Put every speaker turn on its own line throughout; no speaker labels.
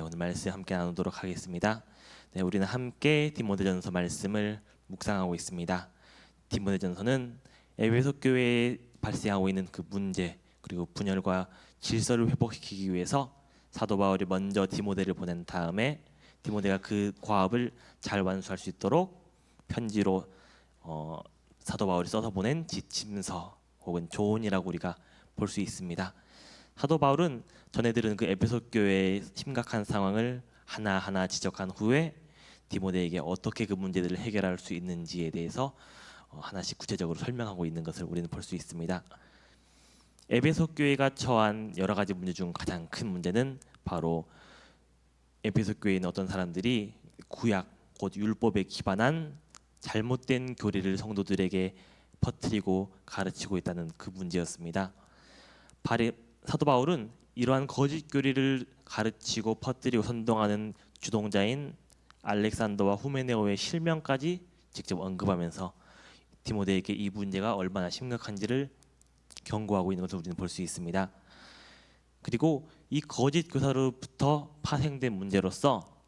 오늘 말씀 함께 나누도록 하겠습니다. 우리는 함께 디모데전서 말씀을 묵상하고 있습니다. 디모데전서는 에베소 교회에 발생하고 있는 그 문제 그리고 분열과 질서를 회복시키기 위해서 사도 바울이 먼저 디모데를 보낸 다음에 디모데가 그 과업을 잘 완수할 수 있도록 편지로 사도 바울이 써서 보낸 지침서 혹은 조언이라고 우리가 볼 수 있습니다. 사도 바울은 전에 들은 그 에베소 교회의 심각한 상황을 하나하나 지적한 후에 디모데에게 어떻게 그 문제들을 해결할 수 있는지에 대해서 하나씩 구체적으로 설명하고 있는 것을 우리는 볼 수 있습니다. 에베소 교회가 처한 여러 가지 문제 중 가장 큰 문제는 바로 에베소 교회에 있는 어떤 사람들이 구약 곧 율법에 기반한 잘못된 교리를 성도들에게 퍼뜨리고 가르치고 있다는 그 문제였습니다. 사도 바울은 이러한 거짓 교리를 가르치고 퍼뜨리고 선동하는 주동자인 알렉산더와 후메네오의 실명까지 직접 언급하면서 디모데에게 이 문제가 얼마나 심각한지를 경고하고 있는 것을 우리는 볼 수 있습니다. 그리고 이 거짓 교사로부터 파생된 문제로서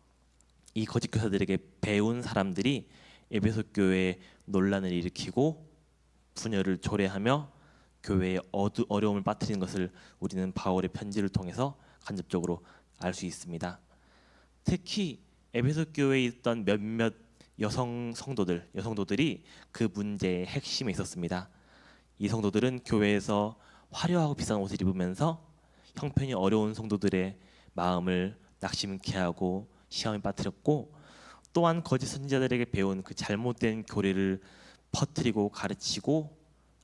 이 거짓 교사들에게 배운 사람들이 에베소 교회에 논란을 일으키고 분열을 초래하며 교회에 어려움을 빠뜨리는 것을 우리는 바울의 편지를 통해서 간접적으로 알 수 있습니다. 특히 에베소 교회에 있던 몇몇 여성도들이 그 문제의 핵심에 있었습니다. 이 성도들은 교회에서 화려하고 비싼 옷을 입으면서 형편이 어려운 성도들의 마음을 낙심케 하고 시험에 빠뜨렸고, 또한 거짓 선지자들에게 배운 그 잘못된 교리를 퍼뜨리고 가르치고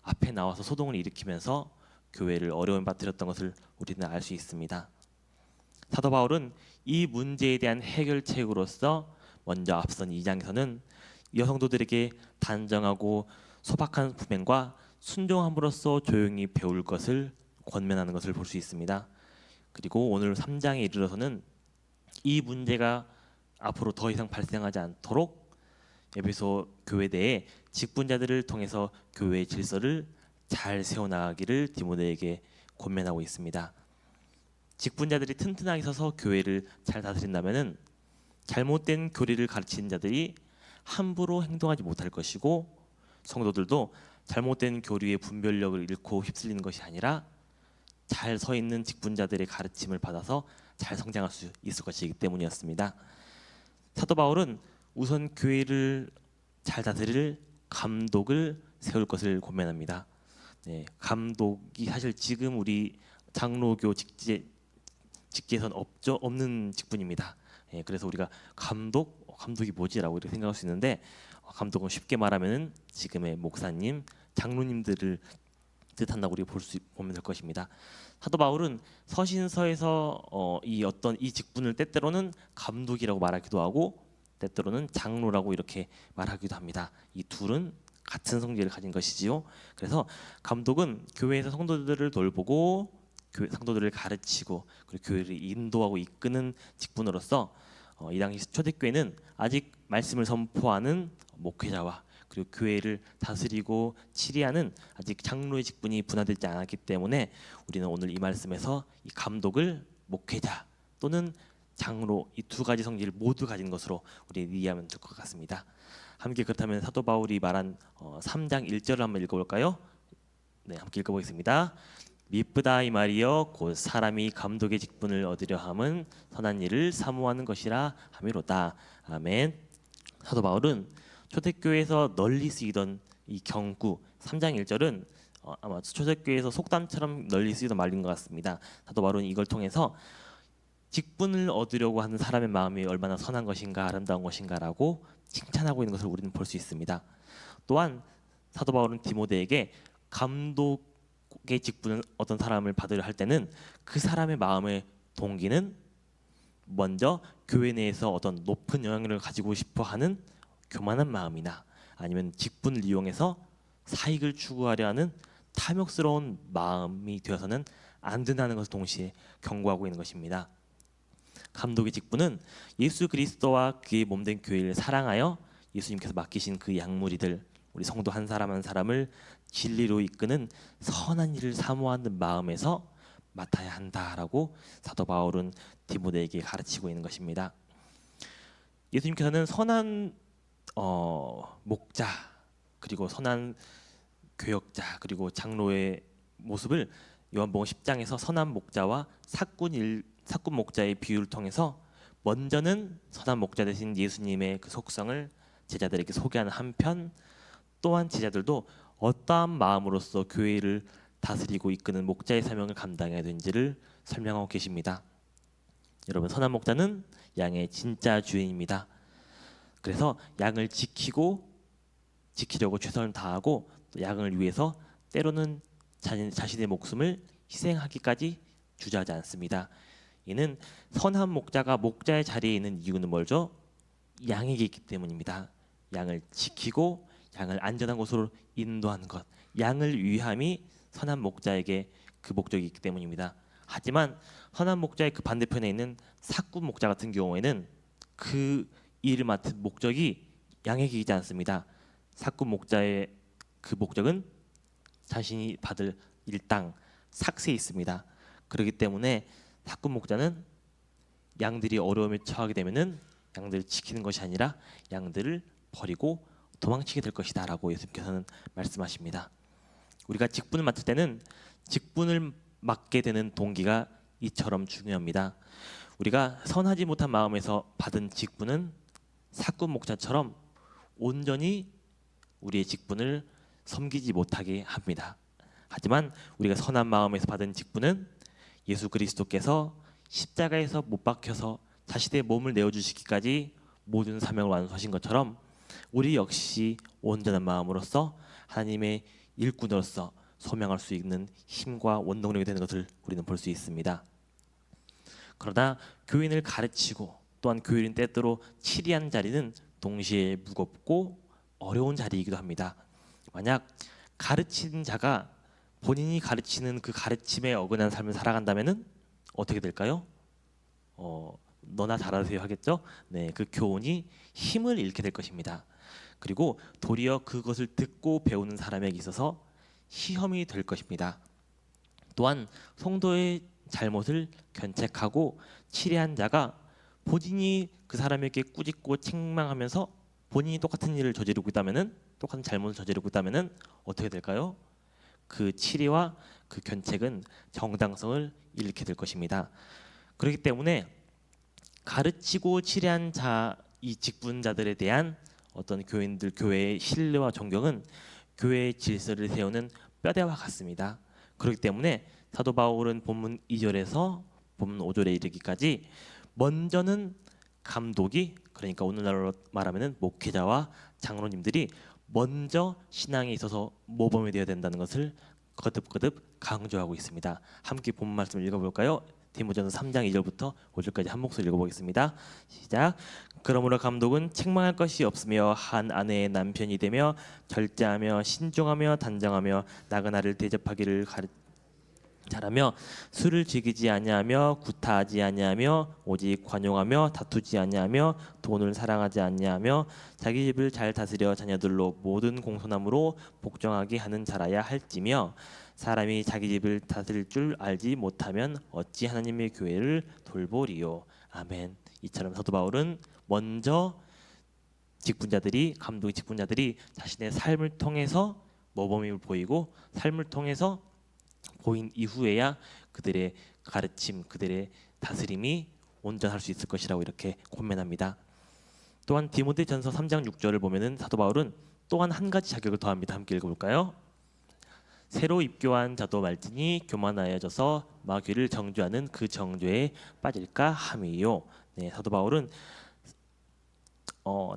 앞에 나와서 소동을 일으키면서 교회를 어려움에 빠뜨렸던 것을 우리는 알 수 있습니다. 사도 바울은 이 문제에 대한 해결책으로서 먼저 앞선 2장에서는 여성도들에게 단정하고 소박한 품행과 순종함으로써 조용히 배울 것을 권면하는 것을 볼 수 있습니다. 그리고 오늘 3장에 이르러서는 이 문제가 앞으로 더 이상 발생하지 않도록 에베소 교회 내에 직분자들을 통해서 교회의 질서를 잘 세워나가기를 디모데에게 권면하고 있습니다. 직분자들이 튼튼하게 서서 교회를 잘 다스린다면 잘못된 교리를 가르치는 자들이 함부로 행동하지 못할 것이고, 성도들도 잘못된 교리의 분별력을 잃고 휩쓸리는 것이 아니라 잘 서 있는 직분자들의 가르침을 받아서 잘 성장할 수 있을 것이기 때문이었습니다. 사도 바울은 우선 교회를 잘 다스릴 감독을 세울 것을 권면합니다. 감독이 사실 지금 우리 장로교 직제에서는 없는 직분입니다. 그래서 우리가 감독이 뭐지라고 이렇게 생각할 수 있는데, 감독은 쉽게 말하면 지금의 목사님, 장로님들을 뜻한다고 우리가 보면 될 것입니다. 사도 바울은 서신서에서 이 직분을 때때로는 감독이라고 말하기도 하고 때때로는 장로라고 이렇게 말하기도 합니다. 이 둘은 같은 성질을 가진 것이지요. 그래서 감독은 교회에서 성도들을 돌보고 성도들을 가르치고 그리고 교회를 인도하고 이끄는 직분으로서 이 당시 초대교회는 아직 말씀을 선포하는 목회자와 그리고 교회를 다스리고 치리하는 아직 장로의 직분이 분화되지 않았기 때문에 우리는 오늘 이 말씀에서 이 감독을 목회자 또는 장로, 이 두 가지 성질을 모두 가진 것으로 우리 이해하면 될 것 같습니다. 함께 그렇다면 사도 바울이 말한 3장 1절을 한번 읽어볼까요? 함께 읽어보겠습니다. 미쁘다 이 말이여 곧 사람이 감독의 직분을 얻으려 함은 선한 일을 사모하는 것이라 함이로다. 아멘. 사도 바울은 초대교회에서 널리 쓰이던 이 경구 3장 1절은 아마 초대교회에서 속담처럼 널리 쓰이던 말인 것 같습니다. 사도 바울은 이걸 통해서 직분을 얻으려고 하는 사람의 마음이 얼마나 선한 것인가 아름다운 것인가라고 칭찬하고 있는 것을 우리는 볼 수 있습니다. 또한 사도 바울은 디모데에게 감독의 직분을 어떤 사람을 받으려 할 때는 그 사람의 마음의 동기는 먼저 교회 내에서 어떤 높은 영향력을 가지고 싶어 하는 교만한 마음이나 아니면 직분을 이용해서 사익을 추구하려 하는 탐욕스러운 마음이 되어서는 안 된다는 것을 동시에 경고하고 있는 것입니다. 감독의 직분은 예수 그리스도와 그의 몸된 교회를 사랑하여 예수님께서 맡기신 그 양무리들, 우리 성도 한 사람 한 사람을 진리로 이끄는 선한 일을 사모하는 마음에서 맡아야 한다라고 사도 바울은 디모데에게 가르치고 있는 것입니다. 예수님께서는 선한 목자 그리고 선한 교역자 그리고 장로의 모습을 요한복음 10장에서 선한 목자와 사꾼 목자의 비유를 통해서 먼저는 선한 목자 되신 예수님의 그 속성을 제자들에게 소개하는 한편 또한 제자들도 어떠한 마음으로서 교회를 다스리고 이끄는 목자의 사명을 감당해야 되는지를 설명하고 계십니다. 여러분, 선한 목자는 양의 진짜 주인입니다. 그래서 양을 지키려고 최선을 다하고 또 양을 위해서 때로는 자신의 목숨을 희생하기까지 주저하지 않습니다. 이는 선한 목자가 목자의 자리에 있는 이유는 뭐죠? 양에게 있기 때문입니다. 양을 지키고 양을 안전한 곳으로 인도하는 것, 양을 위함이 선한 목자에게 그 목적이 있기 때문입니다. 하지만 선한 목자의 그 반대편에 있는 사꾼 목자 같은 경우에는 그 일을 맡은 목적이 양에게 있지 않습니다. 사꾼 목자의 그 목적은 자신이 받을 일당 삭세에 있습니다. 그렇기 때문에 사꾼 목자는 양들이 어려움에 처하게 되면은 양들을 지키는 것이 아니라 양들을 버리고 도망치게 될 것이다라고 예수님께서는 말씀하십니다. 우리가 직분을 맡을 때는 직분을 맡게 되는 동기가 이처럼 중요합니다. 우리가 선하지 못한 마음에서 받은 직분은 사꾼 목자처럼 온전히 우리의 직분을 섬기지 못하게 합니다. 하지만 우리가 선한 마음에서 받은 직분은 예수 그리스도께서 십자가에서 못 박혀서 자신의 몸을 내어주시기까지 모든 사명을 완수하신 것처럼 우리 역시 온전한 마음으로서 하나님의 일꾼으로서 소명할 수 있는 힘과 원동력이 되는 것을 우리는 볼 수 있습니다. 그러나 교인을 가르치고 또한 교인을 때때로 치리한 자리는 동시에 무겁고 어려운 자리이기도 합니다. 만약 가르치는 자가 본인이 가르치는 그 가르침에 어긋난 삶을 살아간다면은 어떻게 될까요? 너나 잘하세요 하겠죠? 네, 그 교훈이 힘을 잃게 될 것입니다. 그리고 도리어 그것을 듣고 배우는 사람에게 있어서 시험이 될 것입니다. 또한 성도의 잘못을 견책하고 치리한 자가 본인이 그 사람에게 꾸짖고 책망하면서 본인이 똑같은 일을 저지르고 있다면은 똑같은 잘못을 저지르고 있다면은 어떻게 될까요? 그 치리와 그 견책은 정당성을 잃게 될 것입니다. 그렇기 때문에 가르치고 치리한 자, 이 직분자들에 대한 어떤 교회의 신뢰와 존경은 교회의 질서를 세우는 뼈대와 같습니다. 그렇기 때문에 사도 바울은 본문 2절에서 본문 5절에 이르기까지 먼저는 감독이, 그러니까 오늘날로 말하면 목회자와 장로님들이 먼저 신앙에 있어서 모범이 되어야 된다는 것을 거듭거듭 강조하고 있습니다. 함께 본문 말씀을 읽어볼까요? 디모데전서 3장 2절부터 5절까지 한 목소리 읽어보겠습니다. 시작. 그러므로 감독은 책망할 것이 없으며 한 아내의 남편이 되며 절제하며 신중하며 단정하며 나그나를 대접하기를 잘하며 술을 즐기지 아니하며 구타하지 아니하며 오직 관용하며 다투지 아니하며 돈을 사랑하지 아니하며 자기 집을 잘 다스려 자녀들로 모든 공손함으로 복종하게 하는 자라야 할지며 사람이 자기 집을 다스릴 줄 알지 못하면 어찌 하나님의 교회를 돌보리요. 아멘. 이처럼 사도 바울은 먼저 감독의 직분자들이 자신의 삶을 통해서 모범을 보이고 삶을 통해서 보인 이후에야 그들의 가르침, 그들의 다스림이 온전할 수 있을 것이라고 이렇게 권면합니다. 또한 디모데전서 3장 6절을 보면은 사도 바울은 또한 한 가지 자격을 더합니다. 함께 읽어볼까요? 새로 입교한 자도 말지니 교만하여져서 마귀를 정죄하는 그 정죄에 빠질까 함이요. 네, 사도 바울은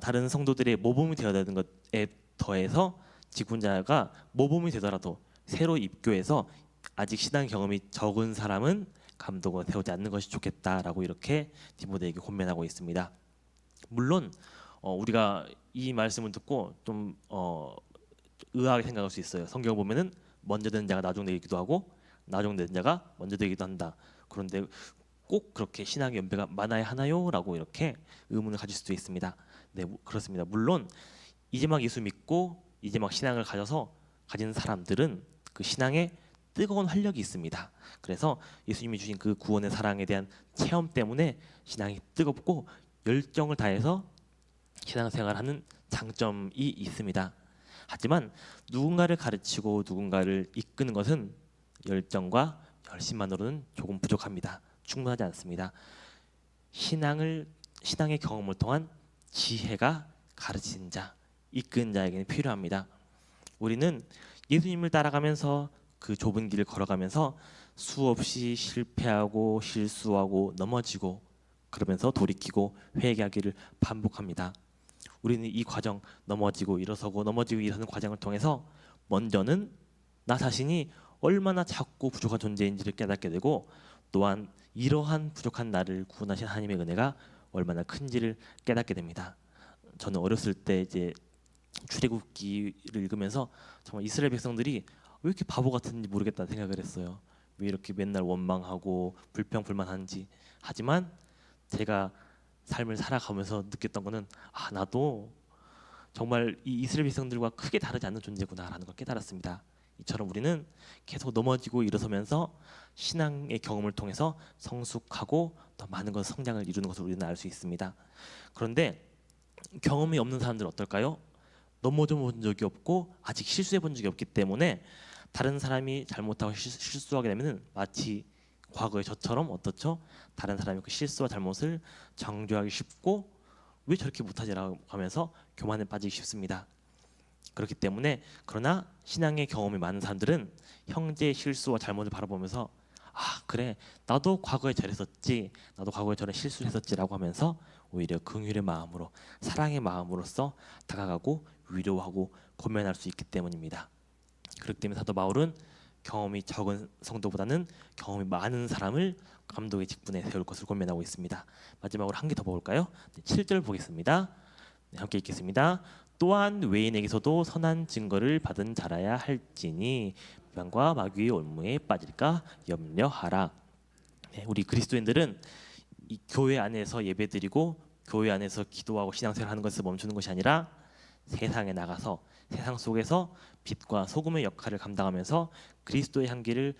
다른 성도들의 모범이 되어야 되는 것에 더해서 직분자가 모범이 되더라도 새로 입교해서 아직 신앙 경험이 적은 사람은 감독을 세우지 않는 것이 좋겠다라고 이렇게 디모데에게 권면하고 있습니다. 물론 우리가 이 말씀을 듣고 좀 의아하게 생각할 수 있어요. 성경 보면은 먼저 되는 자가 나중 되기도 하고 나중 되는 자가 먼저 되기도 한다. 그런데 꼭 그렇게 신앙의 연배가 많아야 하나요? 라고 이렇게 의문을 가질 수도 있습니다. 네, 그렇습니다. 물론 이제 막 예수 믿고 이제 막 신앙을 가진 사람들은 그 신앙의 뜨거운 활력이 있습니다. 그래서 예수님이 주신 그 구원의 사랑에 대한 체험 때문에 신앙이 뜨겁고 열정을 다해서 신앙생활하는 장점이 있습니다. 하지만 누군가를 가르치고 누군가를 이끄는 것은 열정과 열심만으로는 조금 부족합니다. 충분하지 않습니다. 신앙의 경험을 통한 지혜가 가르치는 자, 이끄는 자에게는 필요합니다. 우리는 예수님을 따라가면서 그 좁은 길을 걸어가면서 수없이 실패하고 실수하고 넘어지고 그러면서 돌이키고 회개하기를 반복합니다. 우리는 이 과정, 넘어지고 일어서고 넘어지고 일어서는 과정을 통해서 먼저는 나 자신이 얼마나 작고 부족한 존재인지를 깨닫게 되고, 또한 이러한 부족한 나를 구원하신 하나님의 은혜가 얼마나 큰지를 깨닫게 됩니다. 저는 어렸을 때 이제 출애굽기를 읽으면서 정말 이스라엘 백성들이 왜 이렇게 바보 같은지 모르겠다는 생각을 했어요. 왜 이렇게 맨날 원망하고 불평불만하는지. 하지만 제가 삶을 살아가면서 느꼈던 거는, 나도 정말 이 이스라엘 백성들과 크게 다르지 않는 존재구나라는 걸 깨달았습니다. 이처럼 우리는 계속 넘어지고 일어서면서 신앙의 경험을 통해서 성숙하고 더 많은 것 성장을 이루는 것을 우리는 알 수 있습니다. 그런데 경험이 없는 사람들은 어떨까요? 넘어져 본 적이 없고 아직 실수해 본 적이 없기 때문에 다른 사람이 잘못하고 실수하게 되면 마치 과거의 저처럼 어떻죠? 다른 사람의 그 실수와 잘못을 정죄하기 쉽고 왜 저렇게 못하지라고 하면서 교만에 빠지기 쉽습니다. 그렇기 때문에, 그러나 신앙의 경험이 많은 사람들은 형제의 실수와 잘못을 바라보면서 그래, 나도 과거에 저랬었지, 나도 과거에 저런 실수를 했었지라고 하면서 오히려 긍휼의 마음으로, 사랑의 마음으로써 다가가고 위로하고 권면할 수 있기 때문입니다. 그렇기 때문에 사도 바울은 경험이 적은 성도보다는 경험이 많은 사람을 감독의 직분에 세울 것을 권면하고 있습니다. 마지막으로 한 개 더 볼까요? 7절 보겠습니다. 함께 읽겠습니다. 또한 외인에게서도 선한 증거를 받은 자라야 할지니 비방과 마귀의 올무에 빠질까 염려하라. 우리 그리스도인들은 이 교회 안에서 예배드리고 교회 안에서 기도하고 신앙생활하는 것을 멈추는 것이 아니라 세상에 나가서 세상 속에서 빛과 소금의 역할을 감당하면서 그리스도의 향기를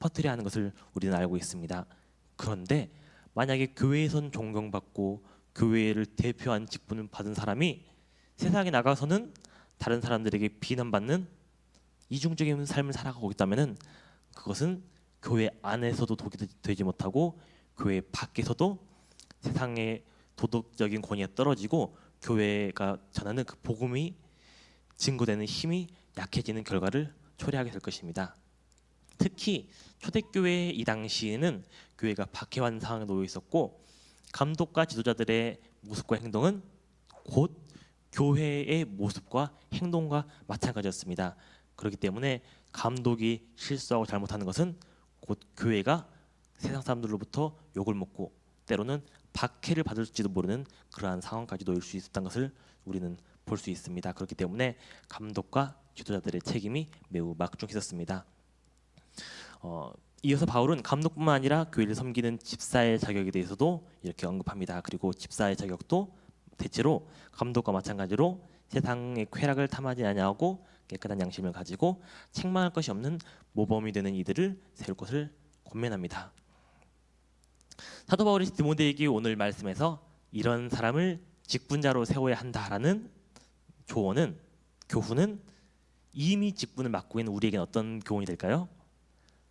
퍼뜨려야 하는 것을 우리는 알고 있습니다. 그런데 만약에 교회에선 존경받고 교회를 대표한 직분을 받은 사람이 세상에 나가서는 다른 사람들에게 비난받는 이중적인 삶을 살아가고 있다면, 그것은 교회 안에서도 독이 되지 못하고 교회 밖에서도 세상의 도덕적인 권위가 떨어지고 교회가 전하는 그 복음이 증거되는 힘이 약해지는 결과를 초래하게 될 것입니다. 특히 초대교회 이 당시에는 교회가 박해한 상황에 놓여 있었고, 감독과 지도자들의 모습과 행동은 곧 교회의 모습과 행동과 마찬가지였습니다. 그렇기 때문에 감독이 실수하고 잘못하는 것은 곧 교회가 세상 사람들로부터 욕을 먹고 때로는 박해를 받을지도 모르는 그러한 상황까지 놓일 수 있었던 것을 우리는 볼 수 있습니다. 그렇기 때문에 감독과 지도자들의 책임이 매우 막중했었습니다. 이어서 바울은 감독뿐만 아니라 교회를 섬기는 집사의 자격에 대해서도 이렇게 언급합니다. 그리고 집사의 자격도 대체로 감독과 마찬가지로 세상의 쾌락을 탐하지 아니하고 깨끗한 양심을 가지고 책망할 것이 없는 모범이 되는 이들을 세울 것을 권면합니다. 사도 바울이 디모데에게 오늘 말씀에서 이런 사람을 직분자로 세워야 한다라는 교훈은 이미 직분을 맡고 있는 우리에게는 어떤 교훈이 될까요?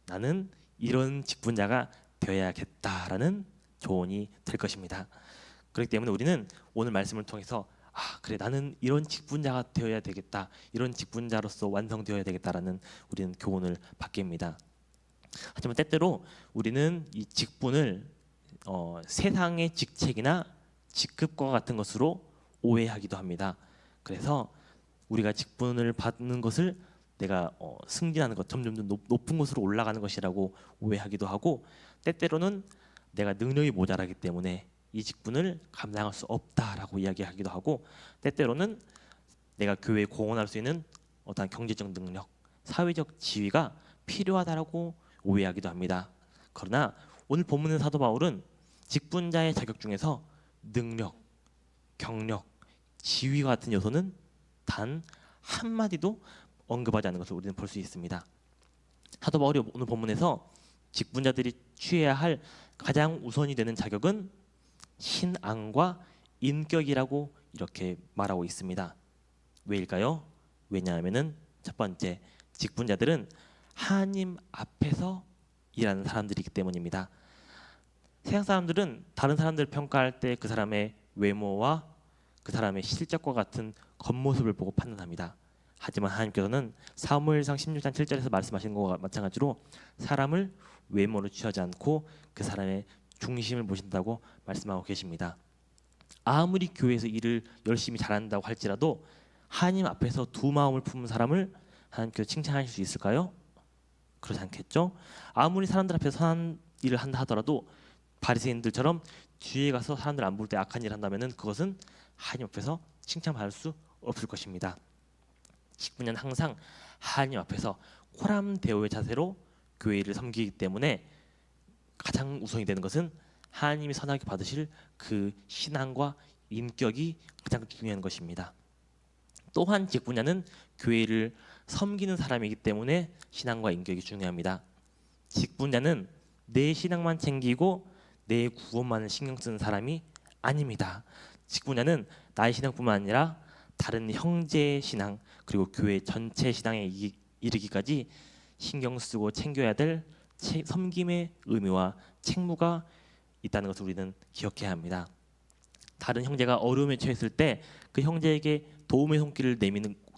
나는 이런 직분자가 되어야겠다라는 조언이 될 것입니다. 그렇기 때문에 우리는 오늘 말씀을 통해서 그래, 나는 이런 직분자가 되어야 되겠다, 이런 직분자로서 완성되어야 되겠다라는 우리는 교훈을 받게 됩니다. 하지만 때때로 우리는 이 직분을 세상의 직책이나 직급과 같은 것으로 오해하기도 합니다. 그래서 우리가 직분을 받는 것을 내가 승진하는 것, 점점 높은 곳으로 올라가는 것이라고 오해하기도 하고, 때때로는 내가 능력이 모자라기 때문에 이 직분을 감당할 수 없다라고 이야기하기도 하고, 때때로는 내가 교회에 공헌할 수 있는 어떤 경제적 능력, 사회적 지위가 필요하다라고 오해하기도 합니다. 그러나 오늘 본문의 사도 바울은 직분자의 자격 중에서 능력, 경력, 지위와 같은 요소는 단 한마디도 언급하지 않는 것을 우리는 볼 수 있습니다. 사도 바울이 오늘 본문에서 직분자들이 취해야 할 가장 우선이 되는 자격은 신앙과 인격이라고 이렇게 말하고 있습니다. 왜일까요? 왜냐하면은 첫 번째, 직분자들은 하나님 앞에서 일하는 사람들이기 때문입니다. 세상 사람들은 다른 사람들을 평가할 때 그 사람의 외모와 그 사람의 실적과 같은 겉모습을 보고 판단합니다. 하지만 하나님께서는 사무엘상 16장 7절에서 말씀하신 것과 마찬가지로 사람을 외모로 취하지 않고 그 사람의 중심을 보신다고 말씀하고 계십니다. 아무리 교회에서 일을 열심히 잘한다고 할지라도 하나님 앞에서 두 마음을 품은 사람을 하나님께서 칭찬하실 수 있을까요? 그렇지 않겠죠? 아무리 사람들 앞에서 선한 일을 한다 하더라도 바리새인들처럼 뒤에 가서 사람들 안 볼 때 악한 일을 한다면은 그것은 하나님 앞에서 칭찬받을 수 없을 것입니다. 직분자는 항상 하나님 앞에서 호람대오의 자세로 교회 일을 섬기기 때문에 가장 우선이 되는 것은 하나님이 선하게 받으실 그 신앙과 인격이 가장 중요한 것입니다. 또한 직분자는 교회를 섬기는 사람이기 때문에 신앙과 인격이 중요합니다. 직분자는 내 신앙만 챙기고 내 구원만을 신경 쓰는 사람이 아닙니다. 직분자는 나의 신앙뿐만 아니라 다른 형제의 신앙 그리고 교회 전체 신앙에 이르기까지 신경 쓰고 챙겨야 될 섬김의 의미와 책무가 있다는 것을 우리는 기억해야 합니다. 다른 형제가 어려움에 처했을 때 그 형제에게 도움의 손길을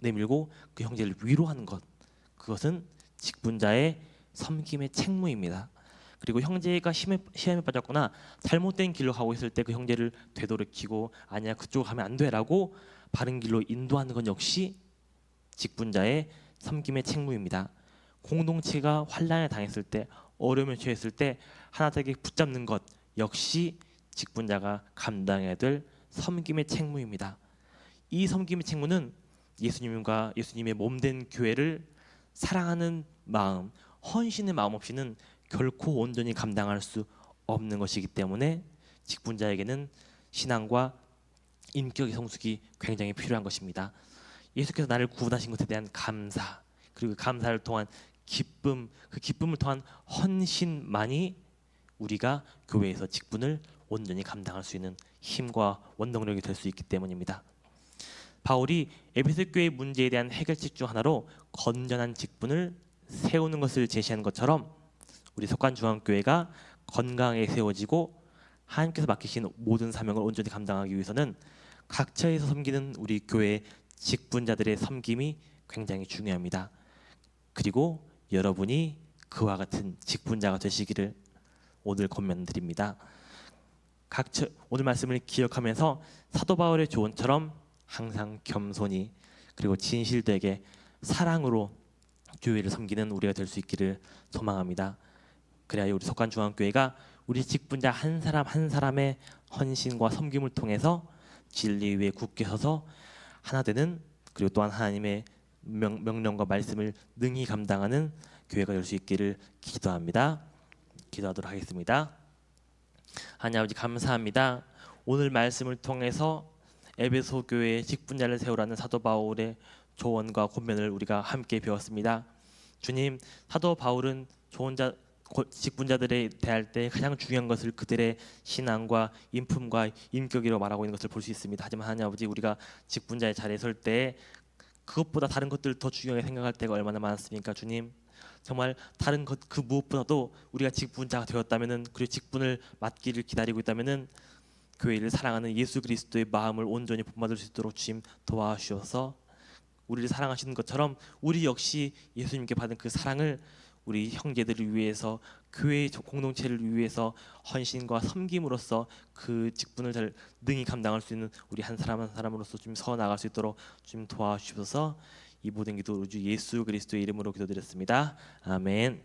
내밀고 그 형제를 위로하는 것, 그것은 직분자의 섬김의 책무입니다. 그리고 형제가 시험에 빠졌거나 잘못된 길로 가고 있을 때 그 형제를 되돌이키고 아니야 그쪽 가면 안 돼라고 바른 길로 인도하는 것 역시 직분자의 섬김의 책무입니다. 공동체가 환난에 당했을 때 어려움에 처했을 때 하나되게 붙잡는 것 역시 직분자가 감당해야 될 섬김의 책무입니다. 이 섬김의 책무는 예수님과 예수님의 몸된 교회를 사랑하는 마음, 헌신의 마음 없이는 결코 온전히 감당할 수 없는 것이기 때문에 직분자에게는 신앙과 인격의 성숙이 굉장히 필요한 것입니다. 예수께서 나를 구원하신 것에 대한 감사, 그리고 감사를 통한 기쁨, 그 기쁨을 통한 헌신만이 우리가 교회에서 직분을 온전히 감당할 수 있는 힘과 원동력이 될 수 있기 때문입니다. 바울이 에베소 교회 문제에 대한 해결책 중 하나로 건전한 직분을 세우는 것을 제시한 것처럼 우리 석관중앙교회가 건강하게 세워지고 하나님께서 맡기신 모든 사명을 온전히 감당하기 위해서는 각처에서 섬기는 우리 교회 직분자들의 섬김이 굉장히 중요합니다. 그리고 여러분이 그와 같은 직분자가 되시기를 오늘 권면드립니다. 오늘 말씀을 기억하면서 사도 바울의 조언처럼 항상 겸손히 그리고 진실되게 사랑으로 교회를 섬기는 우리가 될 수 있기를 소망합니다. 그래야 우리 석관중앙교회가 우리 직분자 한 사람 한 사람의 헌신과 섬김을 통해서 진리 위에 굳게 서서 하나 되는, 그리고 또한 하나님의 명령과 말씀을 능히 감당하는 교회가 될 수 있기를 기도합니다. 기도하도록 하겠습니다. 하나님 아버지 감사합니다. 오늘 말씀을 통해서 에베소 교회의 직분자를 세우라는 사도 바울의 조언과 권면을 우리가 함께 배웠습니다. 주님, 사도 바울은 직분자들에 대할 때 가장 중요한 것을 그들의 신앙과 인품과 인격이라고 말하고 있는 것을 볼 수 있습니다. 하지만 하나님 아버지, 우리가 직분자의 자리에 설 때 그것보다 다른 것들을 더 중요하게 생각할 때가 얼마나 많습니까? 주님, 정말 다른 것 그 무엇보다도 우리가 직분자가 되었다면은, 그리고 직분을 맡기를 기다리고 있다면은 교회를 사랑하는 예수 그리스도의 마음을 온전히 본받을 수 있도록 주님 도와주셔서 우리를 사랑하시는 것처럼 우리 역시 예수님께 받은 그 사랑을 우리 형제들을 위해서, 교회 공동체를 위해서 헌신과 섬김으로써 그 직분을 잘 능히 감당할 수 있는 우리 한 사람 한 사람으로서 좀 서 나갈 수 있도록 좀 도와주셔서 이 모든 기도 우리 주 예수 그리스도의 이름으로 기도드렸습니다. 아멘.